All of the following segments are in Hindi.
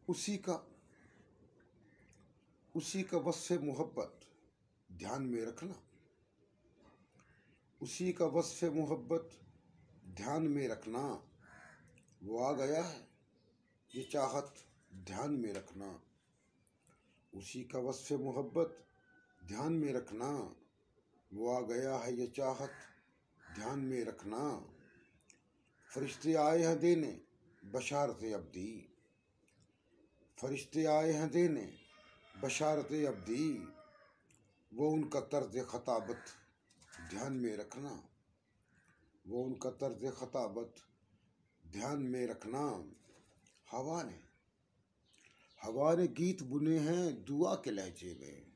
उसी का वस्फ़ मोहब्बत ध्यान में रखना, उसी का वस्फ़ मोहब्बत ध्यान में रखना। वो आ गया है ये चाहत ध्यान में रखना, उसी का वस्फ़ मोहब्बत ध्यान में रखना। वो आ गया है ये चाहत ध्यान में रखना। फरिश्ते आए हैं देने बशारत अब्दी, फरिश्ते आए हैं देने बशारत अब्दी। वो उनका तर्ज़ ख़ताबत ध्यान में रखना, वो उनका तर्ज़ ख़ताबत ध्यान में रखना। हवा ने गीत बुने हैं दुआ के लहजे में,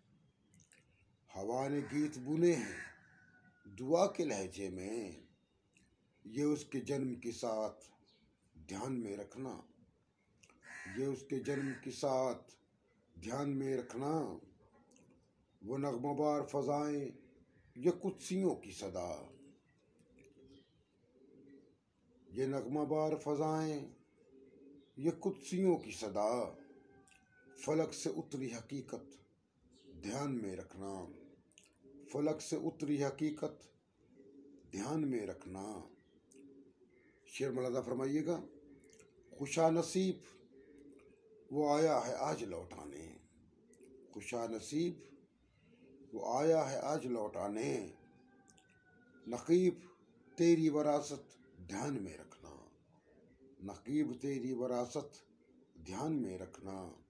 हवा ने गीत बुने हैं दुआ के लहजे में। ये उसके जन्म के साथ ध्यान में रखना, ये उसके जन्म के साथ ध्यान में रखना। वो नग़्माबार फ़ज़ाएं ये कुद्सियों की सदा, ये नग़्माबार फ़ज़ाएं ये कुद्सियों की सदा। फ़लक से उतरी हकीकत ध्यान में रखना, फ़लक से उतरी हकीकत ध्यान में रखना। शेर मुलाज़ा फरमाइएगा। खुशा नसीब वो आया है आज लौटाने, खुशा नसीब वो आया है आज लौटाने। नक़ीब तेरी वरासत ध्यान में रखना, नक़ीब तेरी वरासत ध्यान में रखना।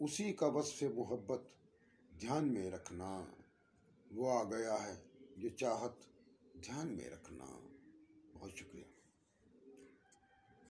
उसी का वस्फ़ मोहब्बत ध्यान में रखना। वो आ गया है ये चाहत ध्यान में रखना। बहुत शुक्रिया।